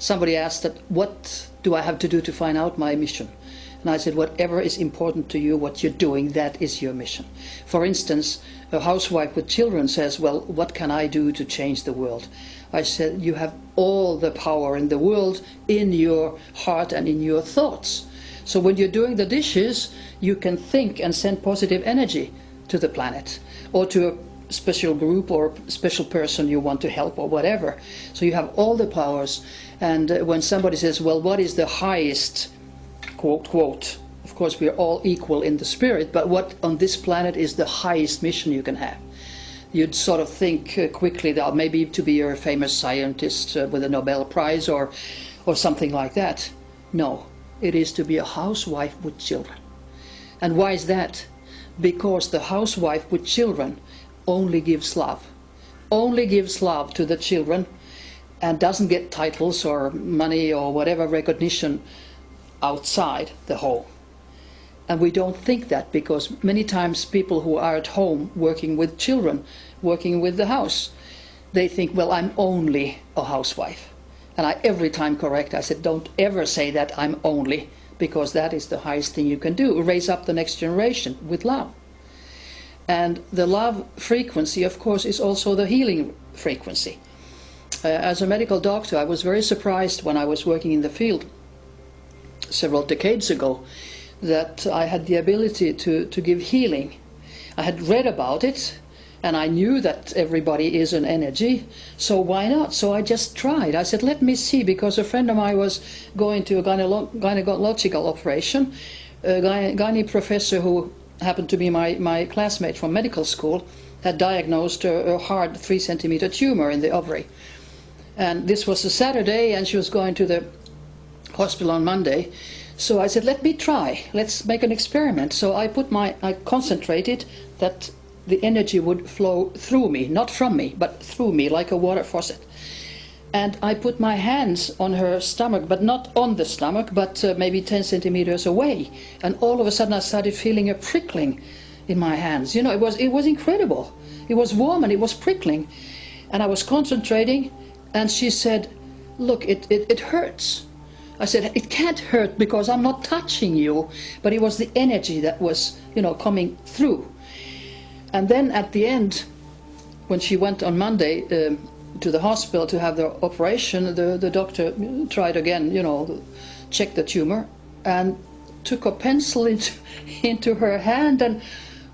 somebody asked that, what do I have to do to find out my mission? And I said, whatever is important to you, what you're doing, that is your mission. For instance, a housewife with children says, well, what can I do to change the world? I said, you have all the power in the world in your heart and in your thoughts. So when you're doing the dishes, you can think and send positive energy to the planet, or to a special group or special person you want to help or whatever. So you have all the powers. And when somebody says, well, what is the highest, quote, quote, of course we're all equal in the spirit, but what on this planet is the highest mission you can have? You'd sort of think quickly that maybe to be a famous scientist with a Nobel Prize or something like that. No, it is to be a housewife with children. And why is that? Because the housewife with children only gives love. Only gives love to the children and doesn't get titles or money or whatever recognition outside the home. And we don't think that, because many times people who are at home working with children, working with the house, they think, well, I'm only a housewife. And I every time correct, I said, don't ever say that I'm only, because that is the highest thing you can do. Raise up the next generation with love. And the love frequency, of course, is also the healing frequency. As a medical doctor, I was very surprised when I was working in the field several decades ago that I had the ability to give healing. I had read about it, and I knew that everybody is an energy, so why not? So I just tried. I said, let me see, because a friend of mine was going to a gynecological operation. A gynae professor who happened to be my classmate from medical school had diagnosed a hard 3-centimeter tumor in the ovary. And this was a Saturday, and she was going to the hospital on Monday. So I said, let me try, let's make an experiment. So I concentrated that the energy would flow through me, not from me, but through me, like a water faucet. And I put my hands on her stomach, but not on the stomach, but maybe 10 centimeters away. And all of a sudden I started feeling a prickling in my hands. You know, it was incredible. It was warm and it was prickling. And I was concentrating, and she said, look, it hurts. I said, it can't hurt because I'm not touching you, but it was the energy that was, you know, coming through. And then at the end, when she went on Monday to the hospital to have the operation, the doctor tried again, you know, check the tumor, and took a pencil into her hand and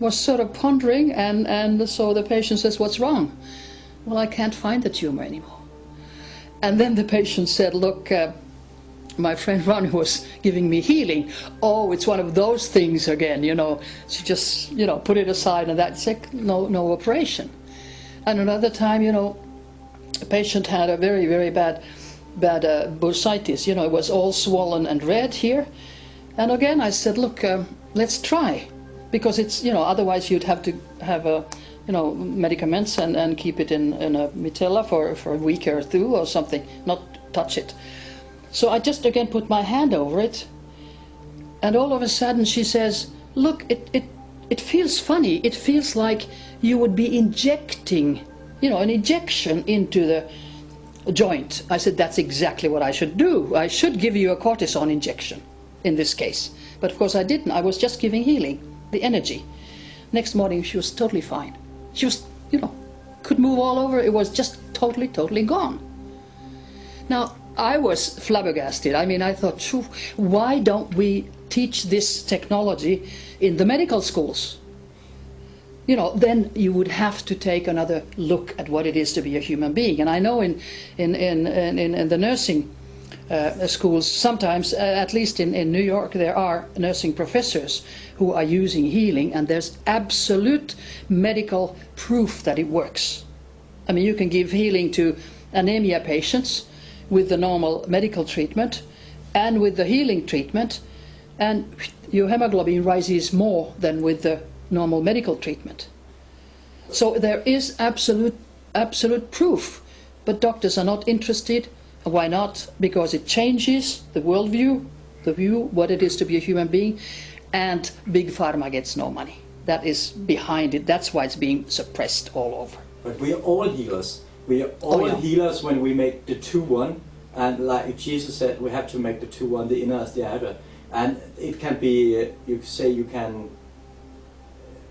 was sort of pondering, and so the patient says, what's wrong? Well, I can't find the tumor anymore. And then the patient said, look, my friend Rauni was giving me healing. Oh, it's one of those things again, you know. She just, you know, put it aside, and that's like no operation. And another time, you know, a patient had a very, very bad bursitis. You know, it was all swollen and red here. And again, I said, look, let's try, because it's, you know, otherwise you'd have to have a, you know, medicaments and keep it in a mitella for a week or two or something, not touch it. So I just again put my hand over it, and all of a sudden she says, look, it feels funny. It feels like you would be injecting, you know, an injection into the joint. I said, that's exactly what I should do. I should give you a cortisone injection in this case. But of course I didn't. I was just giving healing, the energy. Next morning she was totally fine. She was, you know, could move all over. It was just totally gone. Now, I was flabbergasted. I mean, I thought, why don't we teach this technology in the medical schools? You know, then you would have to take another look at what it is to be a human being. And I know in the nursing schools, sometimes, at least in New York, there are nursing professors who are using healing, and there's absolute medical proof that it works. I mean, you can give healing to anemia patients with the normal medical treatment and with the healing treatment, and your hemoglobin rises more than with the normal medical treatment. So there is absolute proof, but doctors are not interested. Why not? Because it changes the worldview, the view what it is to be a human being, and Big Pharma gets no money. That is behind it. That's why it's being suppressed all over. But we are all healers. We are all healers when we make the 2-1, And like Jesus said, we have to make the two one, the inner as the outer. And it can be, you say you can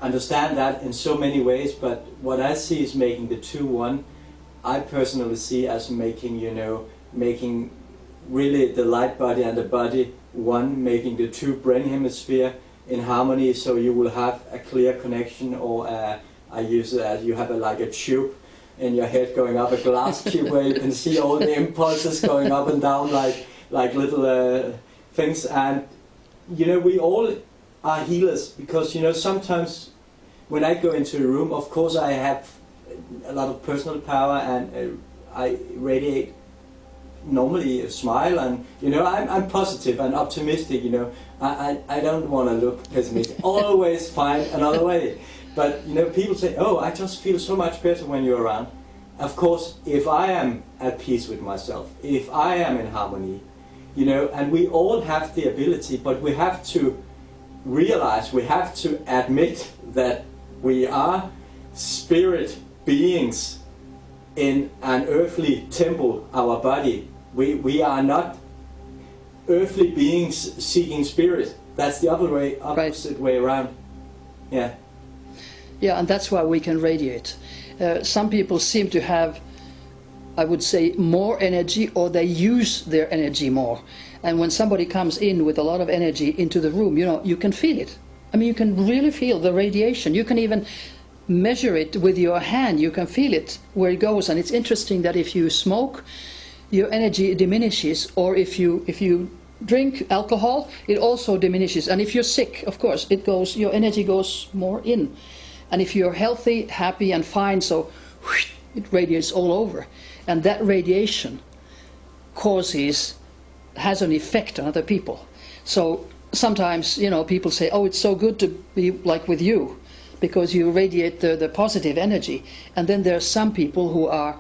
understand that in so many ways, but what I see is making the two one, I personally see as making, you know, making really the light body and the body one, making the two brain hemisphere in harmony, so you will have a clear connection, or I use it as you have like a tube in your head going up, a glass tube where you can see all the impulses going up and down like little things. And you know, we all are healers, because you know, sometimes when I go into a room, of course I have a lot of personal power, and I radiate normally a smile, and you know, I'm positive and optimistic. You know, I don't want to look pessimistic. Always find another way. But you know, people say, "Oh, I just feel so much better when you're around." Of course, if I am at peace with myself, if I am in harmony, you know, and we all have the ability, but we have to realize, we have to admit that we are spirit beings in an earthly temple, our body. We are not earthly beings seeking spirit. That's the opposite way around. Yeah. Yeah, and that's why we can radiate. Some people seem to have, I would say, more energy, or they use their energy more. And when somebody comes in with a lot of energy into the room, you know, you can feel it. I mean, you can really feel the radiation. You can even measure it with your hand. You can feel it where it goes. And it's interesting that if you smoke, your energy diminishes, or if you drink alcohol, it also diminishes. And if you're sick, of course, it goes, your energy goes more in. And if you're healthy, happy and fine, so whoosh, it radiates all over. And that radiation has an effect on other people. So sometimes, you know, people say, oh, it's so good to be like with you, because you radiate the positive energy. And then there are some people who are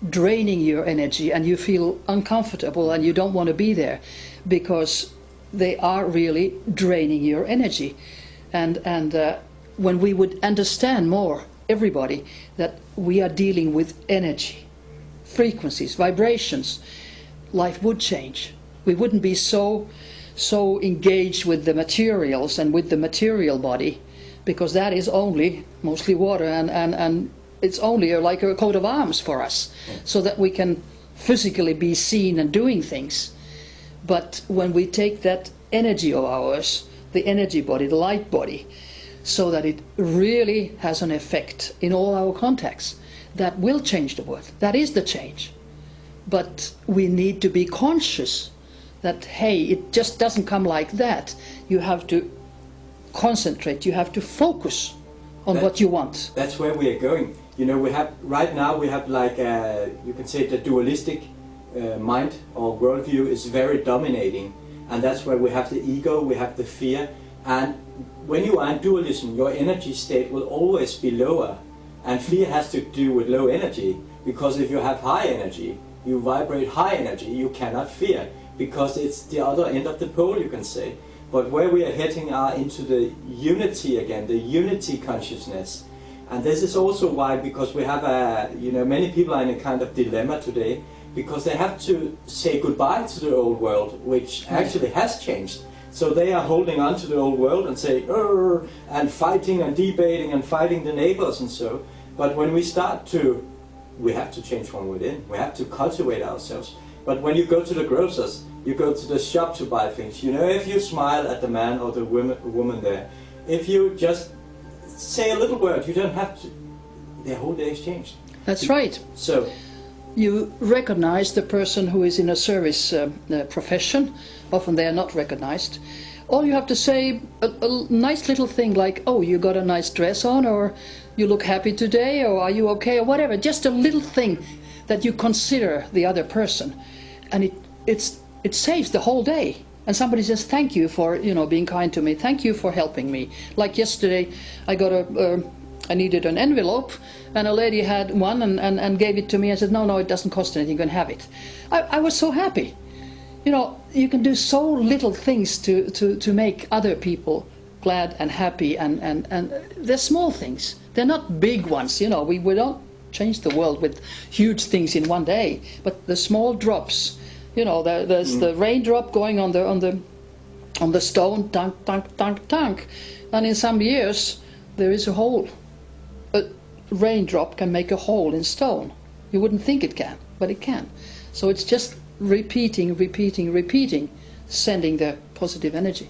draining your energy, and you feel uncomfortable and you don't want to be there, because they are really draining your energy. And when we would understand more, everybody, that we are dealing with energy, frequencies, vibrations, life would change. We wouldn't be so engaged with the materials and with the material body, because that is only mostly water, and it's only like a coat of arms for us, so that we can physically be seen and doing things. But when we take that energy of ours, the energy body, the light body, so that it really has an effect in all our contacts, that will change the world. That is the change. But we need to be conscious that, hey, it just doesn't come like that. You have to concentrate, you have to focus on what you want. That's where we are going. You know, right now we have like, you can say the dualistic mind or worldview is very dominating. And that's where we have the ego, we have the fear. And when you are in dualism, your energy state will always be lower. And fear has to do with low energy, because if you have high energy, you vibrate high energy, you cannot fear, because it's the other end of the pole, you can say. But where we are heading are into the unity again, the unity consciousness. And this is also why, because we have many people are in a kind of dilemma today, because they have to say goodbye to the old world, which actually has changed. So they are holding on to the old world and say, and fighting and debating and fighting the neighbors and so. But when we start to, we have to change from within. We have to cultivate ourselves. But when you go to the grocers, you go to the shop to buy things. You know, if you smile at the man or the woman there, if you just say a little word, you don't have to. The whole day has changed. That's right. So you recognize the person who is in a service profession. Often they are not recognized. All you have to say, a nice little thing like, oh, you got a nice dress on, or you look happy today, or are you okay, or whatever. Just a little thing that you consider the other person, and it saves the whole day. And somebody says, thank you for being kind to me, thank you for helping me. Like yesterday, I needed an envelope, and a lady had one and gave it to me and said, no, it doesn't cost anything, you can have it. I was so happy. You know, you can do so little things to make other people glad and happy, and they're small things. They're not big ones, we don't change the world with huge things in one day, but the small drops, you know, there's the raindrop going on the stone, dunk, dunk, dunk, dunk, and in some years there is a hole. A raindrop can make a hole in stone. You wouldn't think it can, but it can. So it's just repeating, repeating, repeating, sending the positive energy.